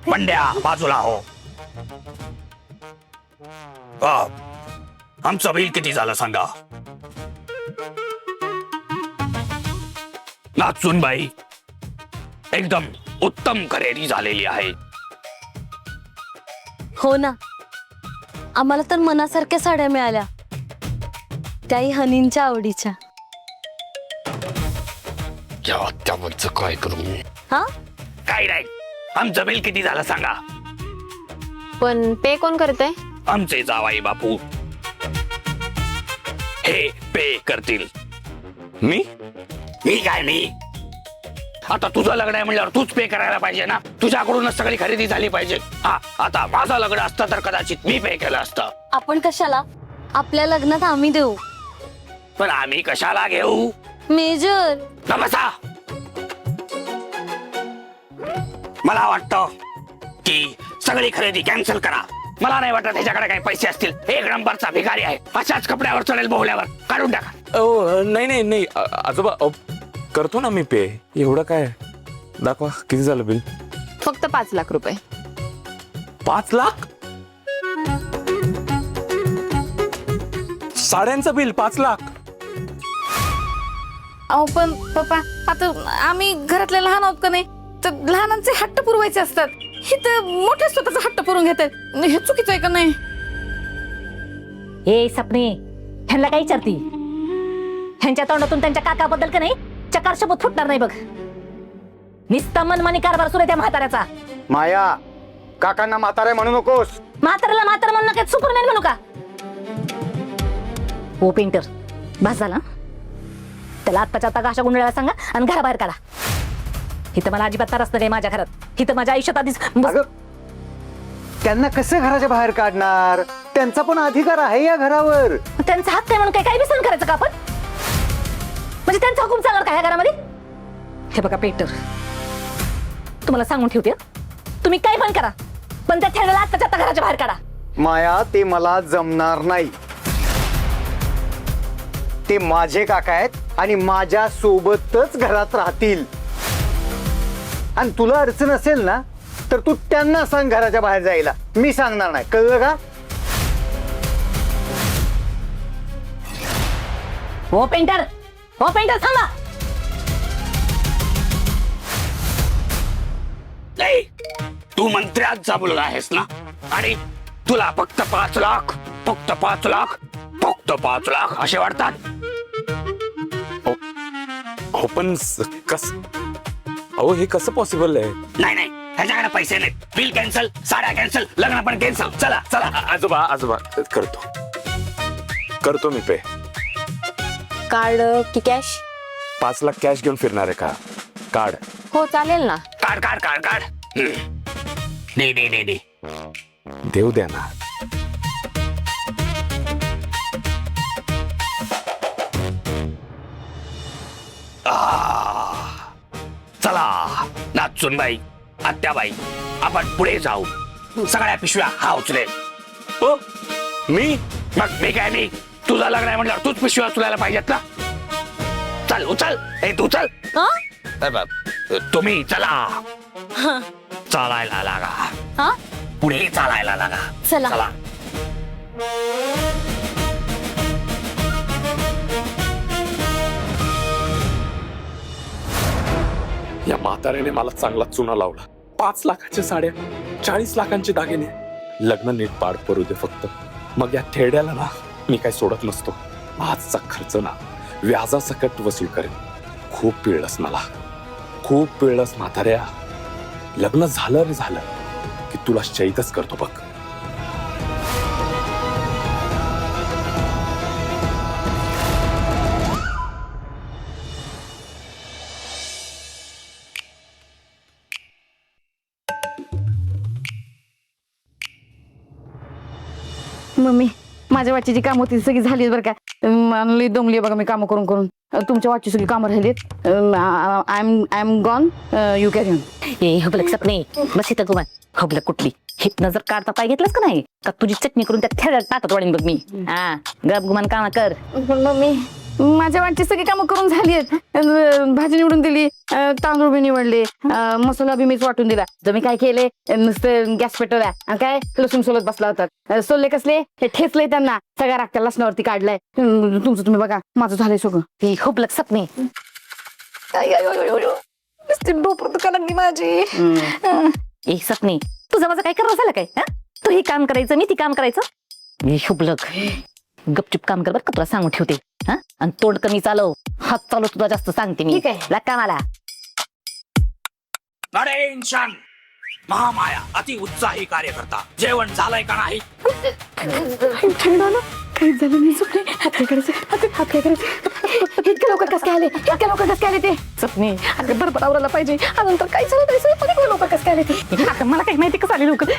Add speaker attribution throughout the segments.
Speaker 1: बंड्या बाजूला हो. आमचं बिल किती झालं सांगा. नाचूनबाई एकदम उत्तम खरेदी झालेली आहे.
Speaker 2: हो ना, आम्हाला तर मनासारख्या साड्या मिळाल्या, त्याही हनींच्या आवडीच्या.
Speaker 1: त्यावरच काय करू.
Speaker 2: हा
Speaker 1: काय नाही, आमचं बिल किती झालं सांगा.
Speaker 3: पण पे कोण करते?
Speaker 1: आमचे जावाई बापू हे पे करतील.
Speaker 4: मी
Speaker 1: काय मी आता तुझं लग्न आहे म्हणल्यावर तूच पे करायला पाहिजे ना. तुझ्याकडूनच सगळी खरेदी झाली पाहिजे. हा, आता माझं लग्न असतं तर कदाचित मी पे केलं असतं.
Speaker 2: आपण कशाला, आपल्या लग्नात आम्ही देऊ.
Speaker 1: पण आम्ही कशाला घेऊ.
Speaker 2: मेजर
Speaker 1: बसा. मला वाटतं की सगळी खरेदी कॅन्सल करा. मला नाही वाटत ह्याच्याकडे काही पैसे असतील. एक नंबरचा भिकारी आहे. अशाच कपड्यावर चढेल बोहल्यावर. काढून टाका.
Speaker 4: नाही नाही नाही आजोबा करतो ना मी पे. एवढं काय, दाखवा किती झालं बिल.
Speaker 3: फक्त 5 लाख रुपये.
Speaker 4: 5 लाख साड्यांचं बिल 5 लाख.
Speaker 5: अहो पण पप्पा, आता आम्ही घरातले लहान आहोत का नाही, तर लहानांचे हट्ट पुरवायचे असतात. हे तर मोठे स्वतःचा हट्ट पुरवून घेतात. हे चुकीचं आहे का नाही?
Speaker 6: हे सपने, ह्यांना काय विचारती? ह्यांच्या तोंडातून त्यांच्या काकाबद्दल का नाही चकार शब्द फुटणार नाही बघ. निस्ता मनमानी कारभार सुरू आहे त्या म्हाताऱ्याचा.
Speaker 7: माया, काकांना म्हातारे म्हणू नकोस.
Speaker 6: म्हाताऱ्याला म्हातारा म्हणू नका, सुपरमॅन म्हणू का? हो पेंटर, बस झाला. त्याला आत्ताच्या आता घाशा गुंडळायला सांगा आणि घराबाहेर काढा. इथं मला अजिबात त्रास नाही माझ्या घरात. इथं माझ्या आयुष्यात आधीच
Speaker 7: त्यांना कसे घराच्या बाहेर काढणार? त्यांचा पण अधिकार आहे या घरावर.
Speaker 6: त्यांचा हात काय म्हणून काही बी सहन करायचं का आपण? म्हणजे त्यांचा हुकूम चालणार का या घरामध्ये? हे बघा पेंटर, तुम्हाला सांगून ठेवते, तुम्ही काही पण करा, पण त्या ठेवलेला आत्ताच्या आता घराच्या बाहेर काढा.
Speaker 7: माया, ते मला जमणार नाही. ते माझे काका आहेत आणि माझ्या सोबतच घरात राहतील. आणि तुला अडचण असेल ना, तर तू त्यांना सांग घराच्या बाहेर जायला. मी सांगणार नाही, कळलं का?
Speaker 6: हो पेंटर, हो पेंटर थांबा.
Speaker 1: नाही, तू मंत्र्याचा मुलगा आहेस ना, आणि तुला फक्त 5 लाख, फक्त 5 लाख, फक्त 5 लाख असे वाटतात.
Speaker 4: हो पण कस, अहो हे कसं पॉसिबल आहे?
Speaker 1: नाही नाही, ह्याच्याकडे पैसे नाहीत. बिल कॅन्सल, साड्या कॅन्सल, लग्न पण कॅन्सल. चला चला.
Speaker 4: आजोबा आजोबा करतो मी पे.
Speaker 3: कार्ड की कॅश?
Speaker 4: 5 लाख कॅश घेऊन फिरणार आहे का? कार्ड.
Speaker 3: हो चालेल ना.
Speaker 1: काढ काढ काढ काढ. दे.
Speaker 4: देऊ द्या ना.
Speaker 1: चला नाचूनबाई, आत्याबाई, आपण पुढे जाऊ. सगळ्या पिशव्या हा उचलेल.
Speaker 4: हो मी
Speaker 1: मग मी काय, मी तुझा लग्न आहे म्हटल्यावर तूच पिशव्या उचलायला पाहिजेत ना. चल उचल. तू चल. तुम्ही चला. चालायला लागा.
Speaker 2: हा
Speaker 1: पुढे चालायला लागा.
Speaker 2: चला.
Speaker 1: चला.
Speaker 4: या म्हाताऱ्याने मला चांगला चुना लावला. 5 लाखाच्या साड्या, 40 लाखांचे दागिने. लग्न नीट पार पडू दे फक्त. मग या थेड्याला ना मी काय सोडत नसतो. आजचा खर्च ना व्याजासकट वसूल करेन. खूप पिळलंस मला, खूप पिळलंस म्हाताऱ्या. लग्न झालं रे झालं की तुला शहीदच करतो बघ.
Speaker 5: मम्मी, माझ्या वाटची कामं होती सगळी झाली बरं का. लई दमली बघा मी कामं करून करून. तुमच्या वाटची सगळी कामं राहिलीत. I am gone, you carry on.
Speaker 6: ए हबलक सपने, बस इथं गुमान. हबलक कुठली हितनं जर काढता पाय घेतलास का नाही का तुझी चटणी करून त्या थेड्यात टाकत वाढीन बघ मी. हा गप गुमान काम कर.
Speaker 5: पण मम्मी, माझ्या वाटची सगळी कामं करून झाली आहेत. भाजी निवडून दिली, तांदूळ बी निवडले, मसाला बी मीच वाटून दिला. तर मी काय केले, नुसतं गॅस पेटवला आणि काय लसूण सोलत बसला होता. सोलले कसले, हे ठेचले त्यांना, सगळ्या राख्या लसणावरती काढलाय. तुमचं तुम्ही बघा, माझं झालंय सगळं.
Speaker 6: ती खूप लक्षात नाही. डोपर दुखा लागली माझी. ए सपनी, तुझं माझं काय करणं झालं काय? तू हे काम करायचं, मी ती काम करायचं. मी शुभलक गपचूप काम कर बरं का, तुला सांगून ठेवते. आणि तोंड कमी चालव, हात चालव तुला जास्त सांगते मी.
Speaker 5: ठीक आहे.
Speaker 6: लाग कामाला.
Speaker 1: नरेंशन महामाया अति उत्साही कार्यकर्ता, जेवण झालंय का नाही?
Speaker 5: काही झालं नाही सुपणे. हात काय करायचं, हात काय करायचं. इतक्या लवकर कसं काय आले, इतक्या लवकर कसं काय आले ते?
Speaker 6: सपनी अगं बरोबर आवरायला पाहिजे. अजून तर काही झालं तरी लवकर कसं काय आले ते? अगं मला काही माहिती कसं आले लवकर.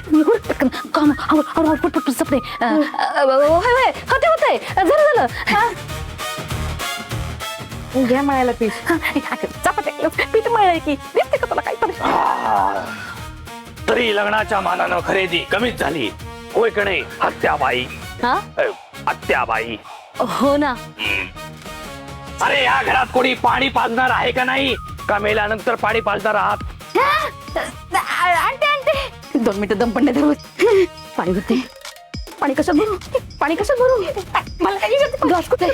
Speaker 6: काम आवर पटपट सपने. होय होते होते झालं.
Speaker 5: घ्या मळायला पीठ.
Speaker 6: चपात्या पीठ मळलंय की दिसते का तुला काही तरी?
Speaker 1: तरी लग्नाच्या मानानं खरेदी कमीच झाली होय का नाही हत्याबाई?
Speaker 2: हा
Speaker 1: आत्याबाई,
Speaker 2: हो ना.
Speaker 1: अरे या घरात कोणी पाणी पाजणार आहे का नाही? का मेल्यानंतर पाणी पाजणार आहात?
Speaker 5: आणते आणते. 2 मिनिटं दम पण नाही धरत. पाणी भरते. पाणी कशात भरू, पाणी कशात भरू? मला काही ग्लास कुठे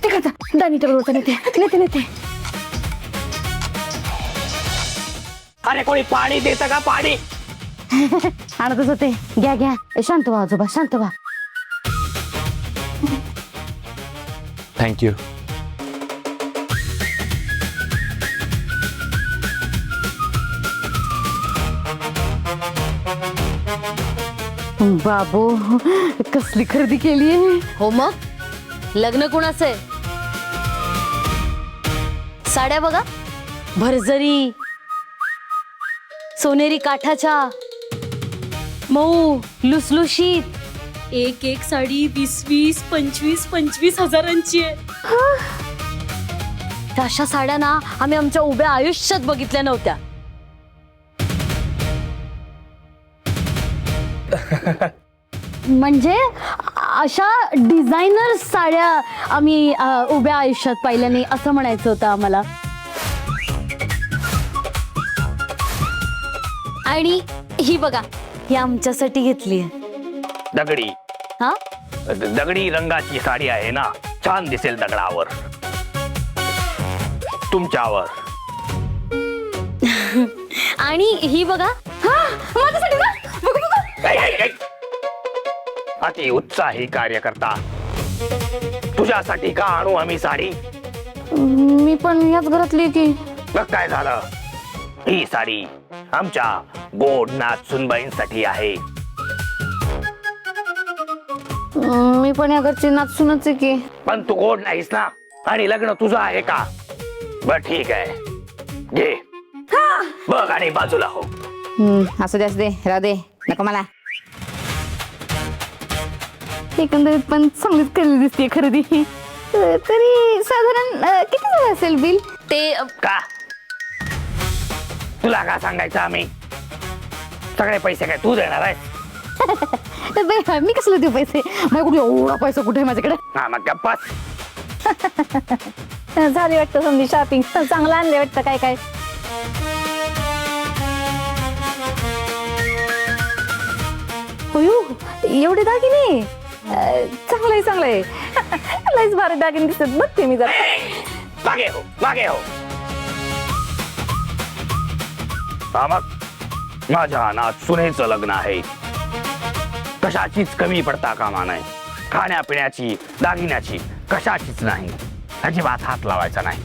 Speaker 5: ते करता दानीच्या बरोबर नेते नेते.
Speaker 1: अरे कोणी पाणी देतं का? पाणी
Speaker 5: आणतच होते. घ्या घ्या. शांत व्हा आजोबा, शांत व्हा.
Speaker 4: थँक्यू.
Speaker 5: बाबू कसली खरेदी केली आहे.
Speaker 2: हो मग लग्न कोणाचं आहे? साड्या बघा, भरजरी सोनेरी काठाच्या, मऊ लुसलुशीत.
Speaker 8: एक साडी 20 25 हजारांची आहे.
Speaker 2: अशा साड्या ना आम्ही आमच्या उभ्या आयुष्यात बघितल्या नव्हत्या. म्हणजे अशा डिझायनर साड्या आम्ही उभ्या आयुष्यात पाहिल्या नाही असं म्हणायचं होतं आम्हाला. आणि ही बघा, ही आमच्यासाठी घेतली आहे.
Speaker 1: दगडी
Speaker 2: हा
Speaker 1: दगडी रंगाची साडी आहे ना, छान दिसेल दगडावर, तुमच्यावर.
Speaker 2: आणि ही बघा, माझ्यासाठी ना. बघू बघू.
Speaker 1: ऐ. अति उत्साही कार्यकर्ता, तुझ्यासाठी का आणू आम्ही साडी?
Speaker 5: मी पण याच घरातली की.
Speaker 1: मग काय झालं? ही साडी आमच्या गोड नाच सुनबाईंसाठी आहे.
Speaker 5: मी पण या घरची नाचूनच आहे की.
Speaker 1: पण तू गोड नाहीस ना, आणि लग्न तुझं आहे का? बर ठीक आहे, घे बघ आणि बाजूला हो.
Speaker 5: असू दे असू दे, राहू दे, नको मला. एकंदरीत पण चांगलीच केली दिसते खरेदी. तरी साधारण किती झालं असेल बिल?
Speaker 2: ते
Speaker 1: का तुला का सांगायचं आम्ही? सगळे पैसे काय तू देणार आहेस?
Speaker 5: मी कसले देऊ पैसे? माझ्याकडे एवढा पैसा कुठे आहे माझ्याकडे?
Speaker 1: हा मग गप्पास.
Speaker 6: झाली वाटतं समजी शॉपिंग. चांगलं आणले वाटतं काय काय. एवढे दागिने चांगलंय. लयच भारी दागिने दिसत. बघते मी जरा.
Speaker 1: मागे हो. हा मग माझ्या नात सुनेचं लग्न आहे, कशाचीच कमी पडता कामा नाही. खाण्यापिण्याची, दागिन्याची कशाचीच नाही. अजिबात हात लावायचा नाही.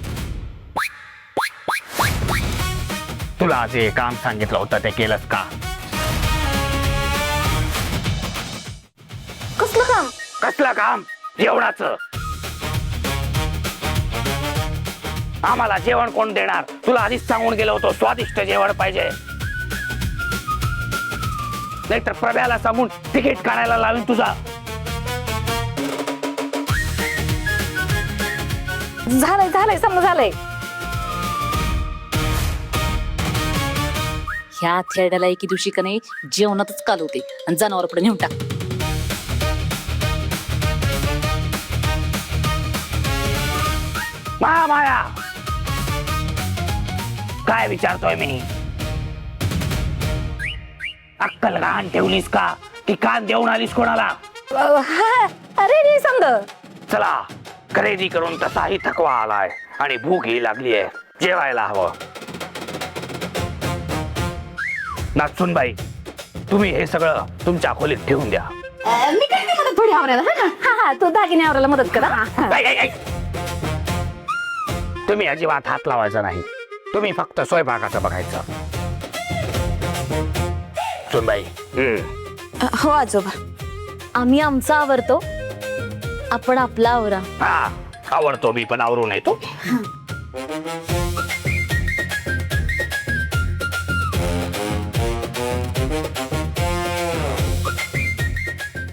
Speaker 1: तुला जे काम सांगितलं होतं ते केलंस का? कसलं काम? जेवणाचं. आम्हाला जेवण कोण देणार? तुला आधीच सांगून गेलो होतो स्वादिष्ट जेवण पाहिजे. नाहीतर प्रभ्याला सांगून तिकीट काढायला लावीन तुझा.
Speaker 6: झालंय समजा झालंय.
Speaker 8: ह्या थेरड्याला एके दिवशी का नाही जेवणातच कालवते आणि जनावर पुढे नेऊन टाक.
Speaker 1: महामाया, काय विचारतोय मी? अक्कल घाण ठेवलीस का की कान देऊन आलीस कोणाला?
Speaker 6: अरे रे समद
Speaker 1: चला, खरेदी करून तसाही थकवा आलाय आणि भूकही लागलीये, जेवायला हवं. नाचूनबाई, तुम्ही हे सगळं तुमच्या खोलीत ठेवून द्या.
Speaker 6: मी काय नाही म्हणत थोडी आवरायला. हा तू दागिने आवरायला मदत करा.
Speaker 1: ऐक, ऐक, ऐक. तुम्ही अजिबात हात लावायचा नाही. तुम्ही फक्त स्वयंपाकाचं बघायचं. सुनबाई,
Speaker 2: हो आजोबा, आम्ही आमचा आवरतो, आपण आपला आवरा.
Speaker 1: हा, आवडतो मी पण आवरून येतो.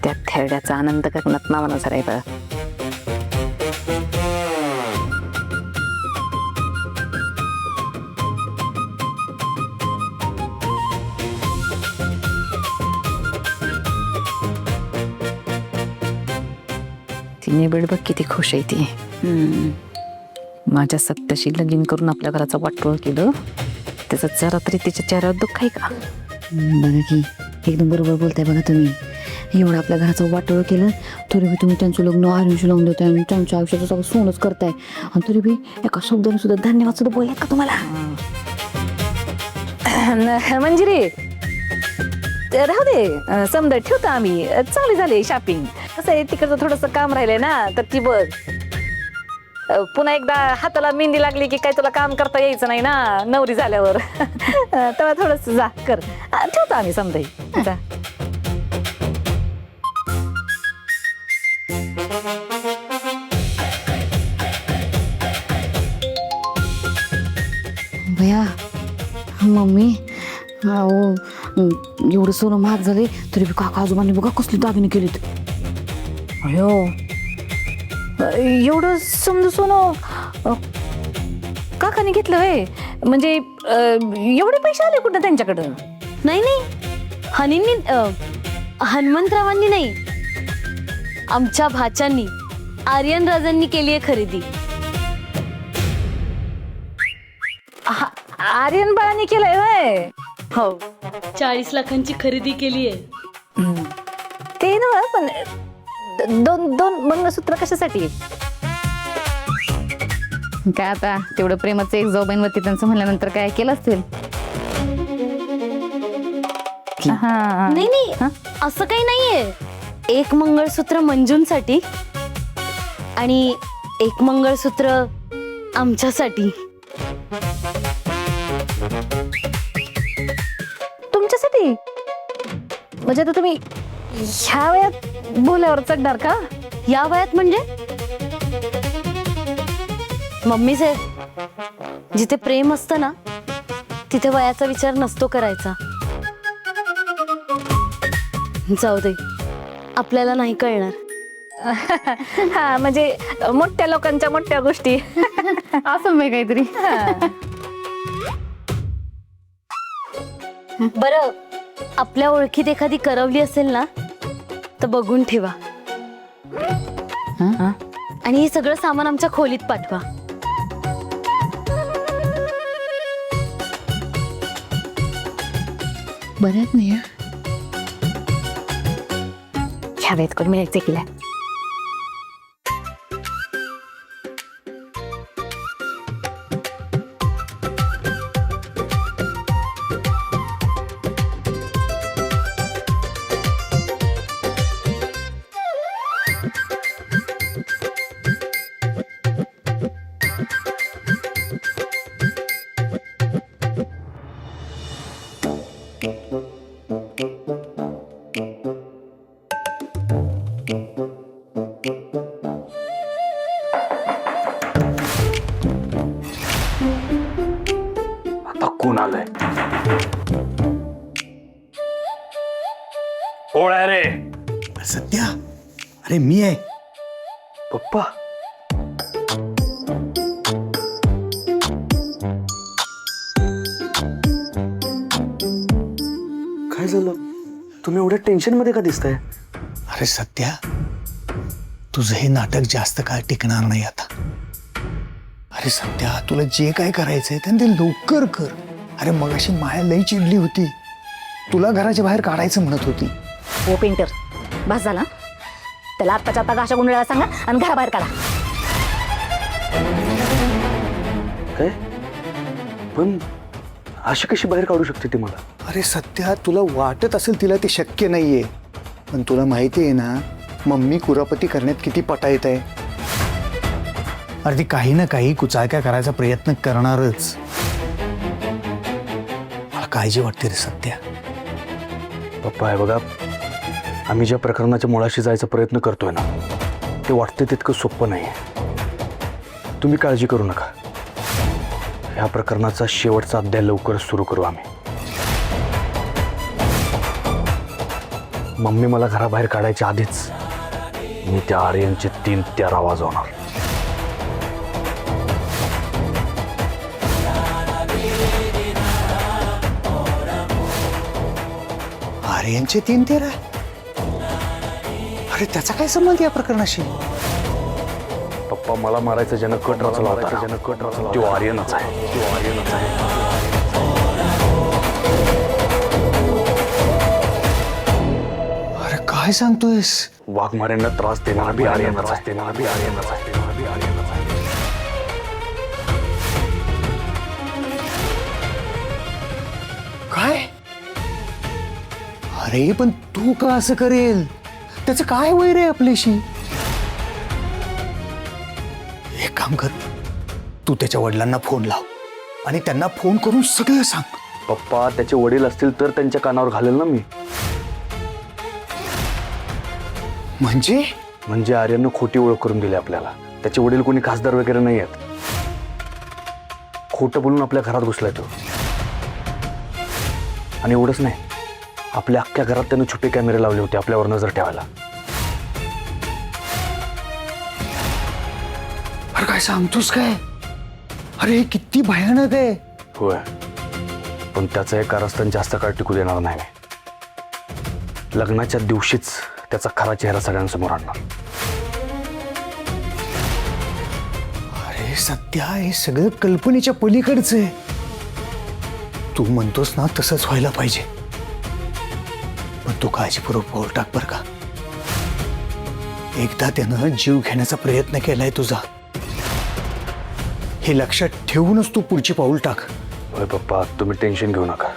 Speaker 3: त्या थेरड्याचा आनंद करण्यात नावानं जरा बघा. तिने बेड बघ किती खुश आहे ती. माझ्या सत्याशी लगीन करून आपल्या घराचा वाटोळ केलं, त्याचा जरा तरी तिच्या चेहऱ्यावर दुःख आहे का?
Speaker 5: बघा की एकदम बरोबर बोलताय बघा तुम्ही. एवढं आपल्या घराचं वाटोळ केलं तरी बी तुम्ही त्यांचं लग्न आयुष्य लावून देताय आणि त्यांच्या आयुष्याचं सगळं सोनच करताय, आणि तरी बी एका शब्दाने सुद्धा धन्यवाद सुद्धा बोललात का तुम्हाला?
Speaker 6: मंजिरी राहू दे, समजा ठेवतो आम्ही. चांगली झाली शॉपिंग. कसं आहे, तिकडचं थोडस काम राहिलंय ना, तर ती बघ. पुन्हा एकदा हाताला मेहंदी लागली की काय तुला काम करता यायचं नाही ना नवरी झाल्यावर. तेव्हा थोडस जा कर. ठेवतो आम्ही समजा. जा.
Speaker 5: भया, मम्मी, अहो एवढं सोनं महाग झाले तरी बी काका आजोबांनी बघा कसली दागिने केलीत.
Speaker 6: अयो, एवढं समजू सोनं काकाने घेतलं होय? म्हणजे एवढे पैसे आले कुठं त्यांच्याकडं?
Speaker 2: नाही नाही, हनींनी हनुमंतरावांनी नाही, आमच्या भाच्यांनी, आर्यन राजांनी केली आहे खरेदी.
Speaker 6: आर्यन बाळांनी केलंय होय?
Speaker 2: हो, 40 लाखांची खरेदी केली आहे.
Speaker 6: ते ना, पण दोन मंगळसूत्र कशासाठी?
Speaker 5: काय आता तेवढं प्रेमाचं एक जाऊबाईंवरती त्यांचं म्हणल्यानंतर काय केलं असतील.
Speaker 2: नाही नाही, असं काही नाहीये. एक मंगळसूत्र मंजूंसाठी आणि एक मंगळसूत्र आमच्यासाठी.
Speaker 6: तुमच्यासाठी? म्हणजे आता तुम्ही ह्या वयात बोल्यावर चढणार का?
Speaker 2: या वयात म्हणजे मम्मी साहेब, जिथे प्रेम असतं ना तिथे वयाचा विचार नसतो करायचा. जाऊ दे, आपल्याला नाही कळणार.
Speaker 6: हा, म्हणजे मोठ्या लोकांच्या मोठ्या गोष्टी.
Speaker 5: असं मी काहीतरी.
Speaker 2: बरं, आपल्या ओळखीत एखादी करवली असेल ना तर बघून ठेवा, आणि हे सगळं सामान आमच्या खोलीत पाठवा.
Speaker 5: बऱ्याच नाही.
Speaker 6: ह्या वयात कोण मिळायचं केला?
Speaker 1: कोण आलंय? कोण आहे रे?
Speaker 9: सत्या, अरे मी आहे.
Speaker 1: पप्पा,
Speaker 9: काय झालं? तुम्ही एवढ्या टेन्शन मध्ये का दिसताय? अरे सत्या, तुझं हे नाटक जास्त काळ टिकणार नाही आता.
Speaker 7: अरे सध्या तुला जे काय करायचंय ते लवकर कर. अरे मगाशी माया लई चिडली होती, तुला घराच्या बाहेर काढायचं म्हणत होती.
Speaker 6: हो पेंटर, बस झाला. त्याला आत्ताच्या आता घाशा गुंडाळा सांगा आणि घराबाहेर काढा.
Speaker 9: काय पण अशी कशी बाहेर काढू शकते ती मला?
Speaker 7: अरे सध्या तुला वाटत असेल तिला ते शक्य नाहीये, पण तुला माहिती आहे ना मम्मी कुरापती करण्यात किती पटाईत आहे. अरे ती काही ना काही कुचाळक्या करायचा प्रयत्न करणारच. मला काळजी वाटते रे सध्या.
Speaker 9: पप्पा, आहे बघा, आम्ही ज्या प्रकरणाच्या मुळाशी जायचा प्रयत्न करतोय ना, ते वाटते तितकं सोपं नाही. तुम्ही काळजी करू नका. ह्या प्रकरणाचा शेवटचा अध्याय लवकरच सुरू करू आम्ही. मम्मी मला घराबाहेर काढायच्या आधीच मी त्या आर्यनचे 3-13 वाजवणार.
Speaker 7: आर्यनचे 3-13? अरे त्याचा काय संबंध या प्रकरणाशी?
Speaker 9: पप्पा, मला मारायचा ज्यानं कट रचला होता तो आर्यनच आहे.
Speaker 7: अरे काय सांगतोयस?
Speaker 9: वाघमाऱ्यांना त्रास देणार बी आर्यनच आहे.
Speaker 7: काय? अरे पण तू का असं करेल? त्याचं काय वैर आहे आपल्याशी? एक काम कर, तू त्याच्या वडिलांना फोन लाव आणि त्यांना फोन करून सगळं सांग.
Speaker 9: पप्पा, त्याचे वडील असतील तर त्यांच्या कानावर घालेल ना मी. म्हणजे आर्यननं खोटी ओळख करून दिली आपल्याला. त्याचे वडील कोणी खासदार वगैरे नाही आहेत. खोटं बोलून आपल्या घरात घुसलाय तो. आणि एवढंच नाही, आपल्या अख्ख्या घरात त्यानं छोटे कॅमेरे लावले होते आपल्यावर नजर ठेवायला.
Speaker 7: अरे काय सांगतोस काय? अरे हे किती भयानक आहे.
Speaker 9: होय, पण त्याचं हे कारस्थान जास्त काळ टिकू देणार नाही. लग्नाच्या दिवशीच त्याचा खरा चेहरा सगळ्यांसमोर आणणार.
Speaker 7: अरे सध्या हे सगळं कल्पनेच्या पलीकडचं आहे. तू म्हणतोस ना तसंच व्हायला पाहिजे, पण तू काळजीपूर्वक पाऊल टाक बर का. एकदा त्यानं जीव घेण्याचा प्रयत्न केलाय तुझा, हे लक्षात ठेवूनच तू पुढची पाऊल टाक.
Speaker 9: होय पप्पा, तुम्ही टेन्शन घेऊ नका.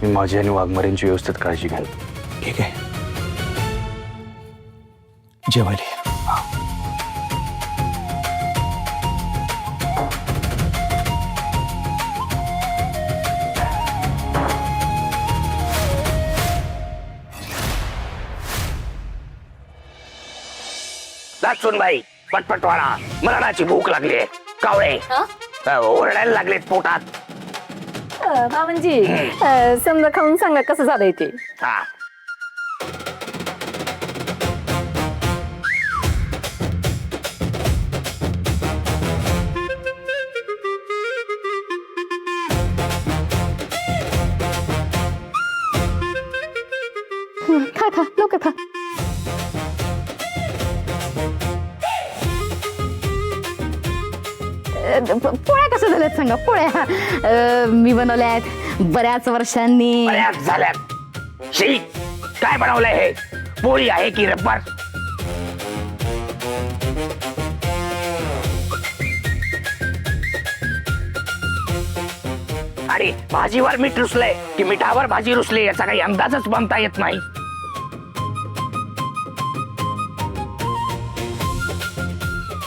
Speaker 9: मी माझी आणि वाघमारेंची व्यवस्थित काळजी घ्याल.
Speaker 7: ठीक आहे, जेवायला ये.
Speaker 1: सुनबाई, पटपटवाणा, मरणाची भूक लागली आहे. कावळे ओरडायला लागलेत पोटात.
Speaker 6: म्हणजे समजा खाऊन सांगा कसं झालंय ते.
Speaker 1: हा,
Speaker 6: खा खा लवकर खा. पोळ्या कशा झाल्यात सांगा. पोळ्या मी बनवल्यात बऱ्याच वर्षांनी.
Speaker 1: बऱ्याच झाल्यात. शी, काय बनवलंय हे? पोळी आहे की रब्बर? आणि भाजीवर मीठ रुसलंय की मिठावर भाजी रुसली याचा काही अंदाजच बांधता येत नाही.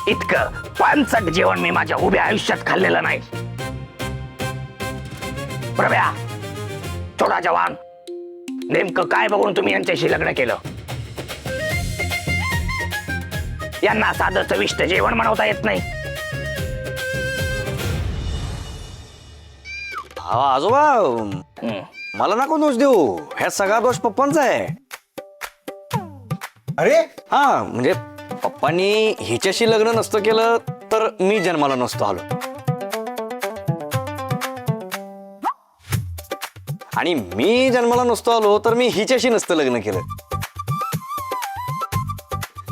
Speaker 1: इतकं पानसट जेवण मी माझ्या उभ्या आयुष्यात खाल्लेलं नाही. प्रभ्या, छोटा जवान, नेमकं काय बघून तुम्ही यांच्याशी लग्न केलं? यांना साधं चविष्ट जेवण बनवता येत नाही.
Speaker 10: आजोबा, मला नको दोष देऊ. ह्या सगळा दोष पप्पांचा आहे.
Speaker 7: अरे
Speaker 10: हा, म्हणजे पप्पांनी हिच्याशी लग्न नसतं केलं तर मी जन्माला नसतो आलो. आणि मी जन्माला नसतो आलो तर मी हिच्याशी नसतं लग्न केलं.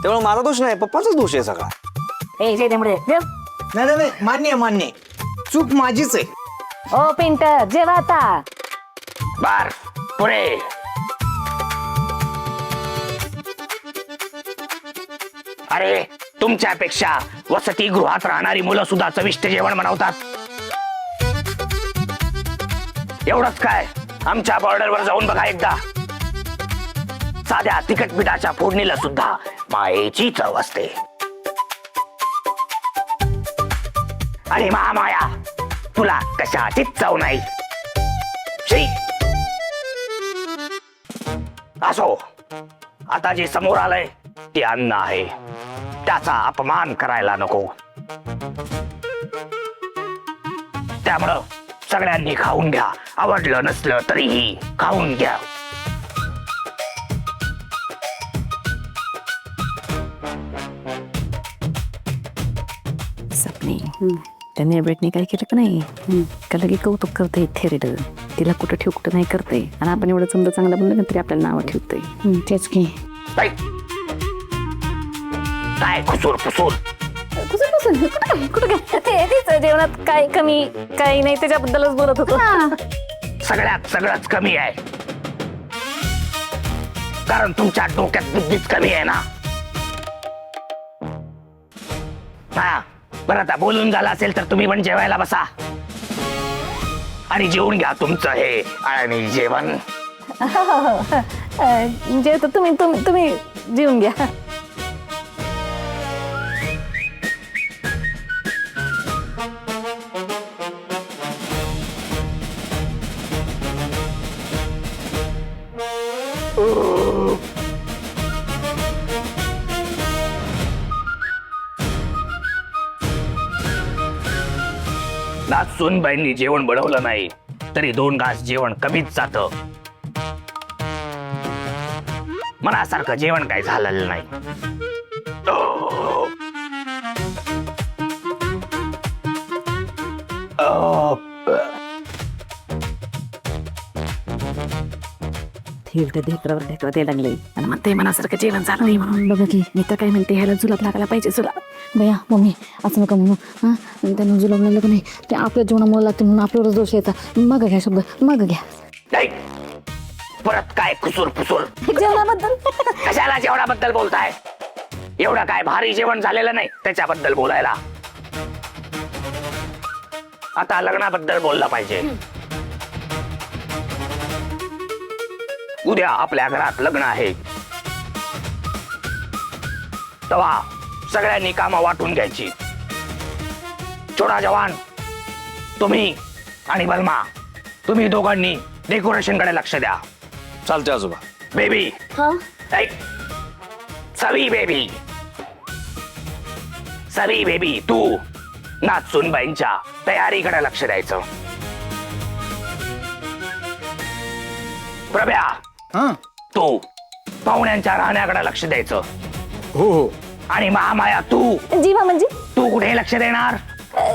Speaker 10: त्यामुळे माझा दोष नाही, पप्पाचाच दोष आहे सगळा.
Speaker 6: ए जे देमडे
Speaker 7: नाही नाही मान्य मान्य चूक माझीच आहे.
Speaker 6: ओ पेंटर जेवा आता.
Speaker 1: बार पुरे. अरे तुमच्यापेक्षा वसतिगृहात राहणारी मुलं सुद्धा चविष्ट जेवण बनवतात. एवढंच काय, आमच्या बॉर्डरवर जाऊन बघा एकदा. साध्या तिखट पिठाच्या फोडणीला सुद्धा मायेची चव असते. आणि महामाया तुला कशाचीच चव नाही. शी. असो, आता जे समोर आलंय ते अन्न आहे, त्याचा अपमान करायला नको. त्यामुळं सगळ्यांनी खाऊन घ्या. आवडलं नसलं तरीही खाऊन घ्या.
Speaker 3: सपनी त्या नेबरेटने काय केलं का नाही का लगे कौतुक करते थेरेड. तिला कुठं ठेव कुठं नाही करते. आणि आपण एवढं समजा चांगलं बनलं तरी आपल्याला नावं ठेवतंय.
Speaker 5: तेच की.
Speaker 1: काय काय खुसूर फुसूर.
Speaker 6: कुठं काय तेच जेवणात काय कमी काही नाही त्याच्याबद्दलच बोलत होतो.
Speaker 1: सगळ्यात सगळंच कमी आहे, कारण तुमच्या डोक्यात बुद्धीच कमी आहे ना. हा बरं, आता बोलून झालं असेल तर तुम्ही पण जेवायला बसा आणि जेवून घ्या तुमचं हे आणि जेवण.
Speaker 6: जेवतो तुम्ही तुम्ही तुम्ही जेवून घ्या.
Speaker 1: नाचूनबाईंनी जेवण बनवलं नाही तरी 2 घास जेवण कमीच जात. मनासारखं जेवण काही झालेलं नाही.
Speaker 3: ढेकरावर ढेकरा द्यायला लागले आणि मग ते मनासारखं जेवण झालं नाही म्हणून बघा की मी तर काय म्हणते ह्याला जुलाब लागायला पाहिजे. जुलाब
Speaker 5: बया मम्मी असं नका म्हणू. हा त्यांना जुलाब लागलं का नाही ते आपल्या जेवणामुळे लागते म्हणून आपल्यावरच दोष यायचा. मागं घ्या शब्द मागं घ्या.
Speaker 1: नाही, परत काय खुसूर फुसूर.
Speaker 6: जेवणाबद्दल
Speaker 1: कशाला जेवणाबद्दल बोलताय? एवढं काय भारी जेवण झालेलं नाही त्याच्याबद्दल बोलायला. आता लग्नाबद्दल बोललं पाहिजे. उद्या आपल्या घरात लग्न आहे, तेव्हा सगळ्यांनी कामं वाटून घ्यायची. छोटा जवान तुम्ही आणि बलमा, तुम्ही दोघांनी डेकोरेशन कडे लक्ष द्या.
Speaker 10: चालते आजोबा.
Speaker 1: बेबी,
Speaker 2: हा
Speaker 1: सवी बेबी, सवी बेबी, तू नाचूनबाईंच्या तयारीकडे लक्ष द्यायचं. प्रभ्या, तू पाहुण्यांच्या राहण्याकडे लक्ष द्यायचं.
Speaker 7: हो हो.
Speaker 1: आणि महामाया तू
Speaker 6: जीवा म्हणजे
Speaker 1: तू कुठे लक्ष देणार?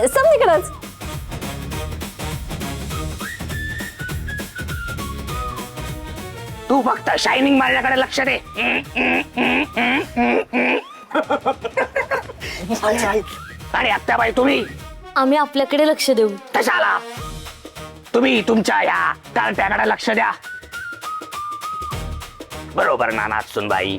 Speaker 6: समजीकडच.
Speaker 1: तू फक्त शायनिंग मारण्याकडे लक्ष दे. आणि आत्याबाई तुम्ही
Speaker 2: आम्ही आपल्याकडे लक्ष देऊ.
Speaker 1: कशाला? तुम्ही तुमच्या ह्या कार्ट्याकडे लक्ष द्या. बरोबर ना नाचूनबाई?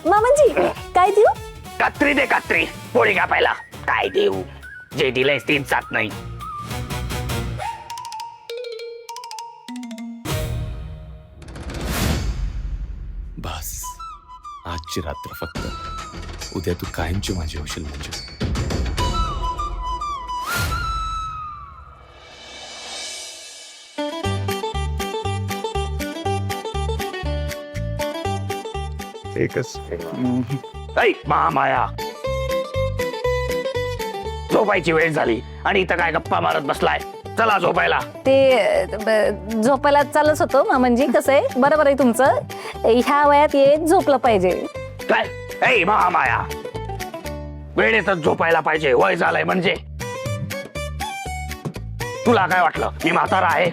Speaker 6: मामांजी काय देऊ?
Speaker 1: कात्री दे कात्री. पोळी कापायला काय देऊ? जे दिलंयस तेच जात नाही.
Speaker 4: बस आजची रात्र फक्त. उद्या तू कायमची माझी होशील म्हणजे.
Speaker 9: एकच.
Speaker 1: ऐ महामाया, झोपायची वेळ झाली आणि इथं काय गप्पा मारत बसलाय? चला झोपायला.
Speaker 6: ते झोपायला चालच होतो मामांजी. कसं आहे, बरोबर आहे तुमचं. ह्या वयात झोपलं पाहिजे.
Speaker 1: काय ऐ महामाया, वेळेतच झोपायला पाहिजे. वय झालंय म्हणजे. तुला काय वाटलं मी म्हातारा आहे?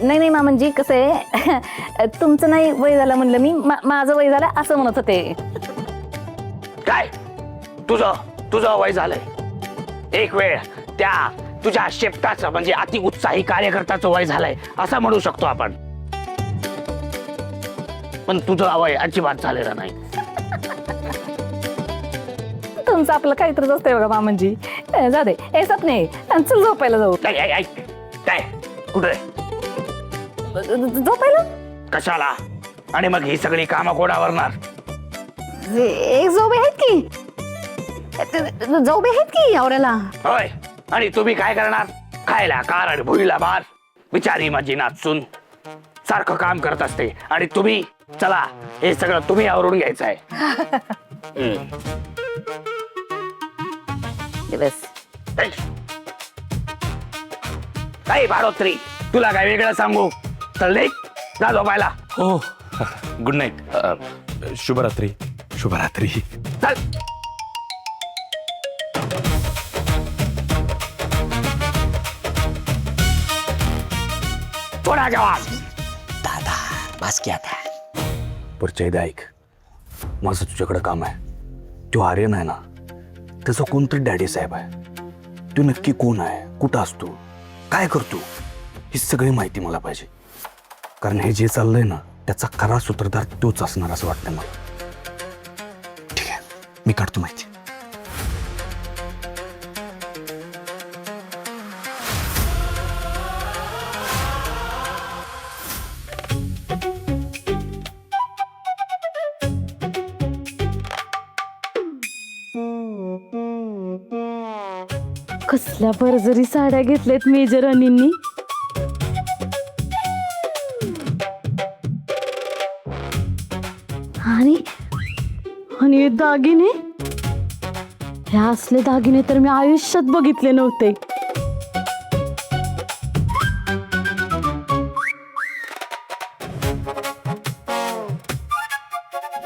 Speaker 6: नाही नाही मामनजी कसं आहे तुमचं नाही वय झालं म्हणलं मी माझं वय झालं असं म्हणत होते.
Speaker 1: काय तुझं वय झालंय? एक वेळ त्या तुझ्या शेपटाचं म्हणजे अति उत्साही कार्यकर्त्याचं वय झालंय असं म्हणू शकतो आपण, पण तुझं वय अजिबात झालेलं नाही.
Speaker 6: तुमचं आपलं काहीतरीच असतंय बघा मामनजी. जा दे हे सपने चल झोपायला जाऊ.
Speaker 1: काय कुठे
Speaker 6: झोपायला
Speaker 1: कशाला? आणि मग ही सगळी कामं कोणावरणार?
Speaker 5: एक जोबे आहेत की जोबे आहेत की आवऱ्याला.
Speaker 1: होय, आणि तुम्ही काय करणार? खायला कार आणि भुईला बार. बिचारी माझी नाचून सारखं काम करत असते आणि तुम्ही चला हे सगळं तुम्ही आवरून घ्यायचं आहे.
Speaker 6: बस
Speaker 1: काही भाडोत्री तुला काय वेगळं सांगू? चल जा झोपायला.
Speaker 4: हो गुड नाईट. शुभरात्री. शुभरात्री.
Speaker 1: चल. थोडा जवाब.
Speaker 9: परचय ऐक, माझं तुझ्याकडे काम आहे. तो आर्यन आहे ना, त्याचा कोणतरी डॅडी साहेब आहे. तो नक्की कोण आहे, कुठं असतो, काय करतो, ही सगळी माहिती मला पाहिजे. कारण हे जे चाललंय ना त्याचा खरा सूत्रधार तोच असणार असं वाटतं मला. ठीक आहे, मी काढतो माहिती.
Speaker 2: कसल्या बरजरी साड्या घेतल्यात मेजर अनिंनी. आणि हे दागिने, हे असले दागिने तर मी आयुष्यात बघितले नव्हते.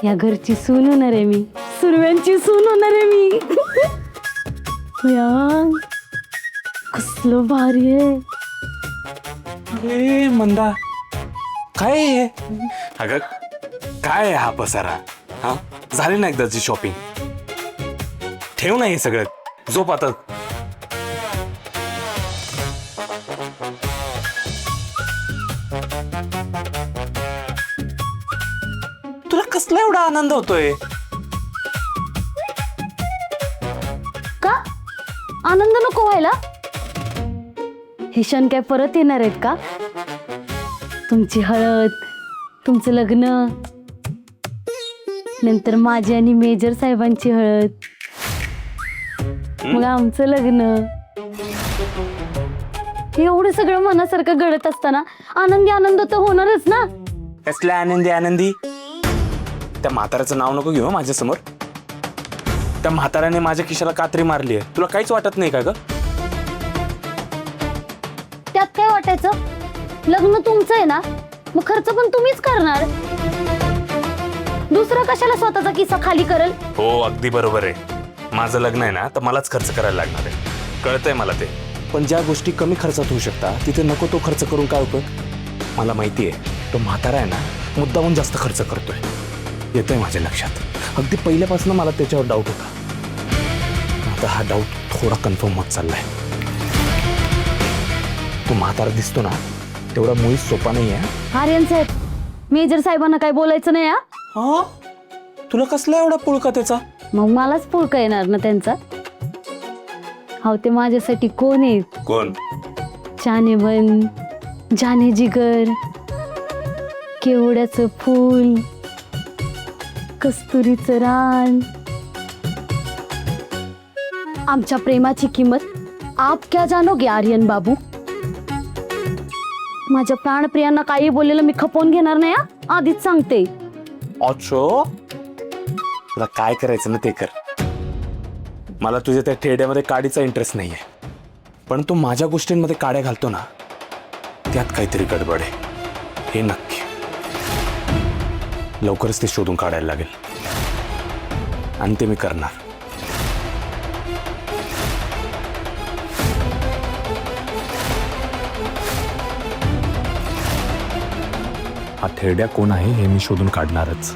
Speaker 2: या घरची सून होणार आहे मी, सुरव्यांची सून होणार आहे मी. यार कसलं भारी आहे.
Speaker 4: अरे मंदा, काय आहे? अगं काय आहे हा पसारा? हा झाली ना एकदाची शॉपिंग. ठेव ना हे सगळं, झोप आता. तुला कसला एवढा आनंद होतोय?
Speaker 2: का आनंद नको व्हायला? हे क्षण काय परत येणार आहेत का? तुमची हळद, तुमचं लग्न, नंतर माझी आणि मेजर साहेबांची हळद, मग आमचं लग्न. एवढं सगळं मनासारखं घडत असताना आनंदी आनंद तर होणारच ना.
Speaker 4: कसल्या आनंदी आनंदी? त्या म्हाताऱ्याचं नाव नको घेऊ माझ्या समोर. त्या म्हाताऱ्याने माझ्या खिशाला कात्री मारली आहे. तुला काहीच वाटत नाही का ग?
Speaker 2: त्यात काय वाटायचं? लग्न तुमचं आहे ना, मग खर्च पण तुम्हीच करणार. दुसरं कशाला स्वतःचा किस्सा खाली करल?
Speaker 4: हो अगदी बरोबर आहे. माझं लग्न आहे ना तर मलाच खर्च करायला लागणार आहे. कळतंय मला ते. पण ज्या गोष्टी कमी खर्चात होऊ शकतात तिथे नको तो खर्च करून काय उपयोग? मला माहिती आहे तो म्हातारा आहे ना मुद्दामून जास्त खर्च करतोय. येतंय माझ्या लक्षात. अगदी पहिल्यापासून मला त्याच्यावर डाऊट होता. आता हा डाऊट थोडा कन्फर्म होत चाललाय. तो म्हातारा दिसतो ना तेवढा मुळीच सोपा नाही आहे.
Speaker 2: आर्यन साहेब, मेजर साहेबांना काय बोलायचं नाही.
Speaker 4: हा तुला कसला एवढा पुळका त्याचा?
Speaker 2: मग मलाच पुळका येणार ना त्यांचा. हो ते माझ्यासाठी कोण आहेत?
Speaker 4: कोण?
Speaker 2: जाने बन, जाने जिगर, केवड्याचं फूल, कस्तुरीचं रान. आमच्या प्रेमाची किंमत आप क्या जानोगे आर्यन बाबू. माझ्या प्राणप्रियांना काही बोललेलं मी खपवून घेणार नाही. आधीच सांगते.
Speaker 4: अच्छो, तुला काय करायचं ना ते कर. मला तुझ्या त्या ठेड्यामध्ये काडीचा इंटरेस्ट नाहीये. पण तू माझ्या गोष्टींमध्ये काड्या घालतो ना त्यात काहीतरी गडबड आहे हे नक्की. लवकरच ते शोधून काढायला लागेल आणि ते मी करणार. थेरड्या कोण आहे हे मी शोधून काढणारच.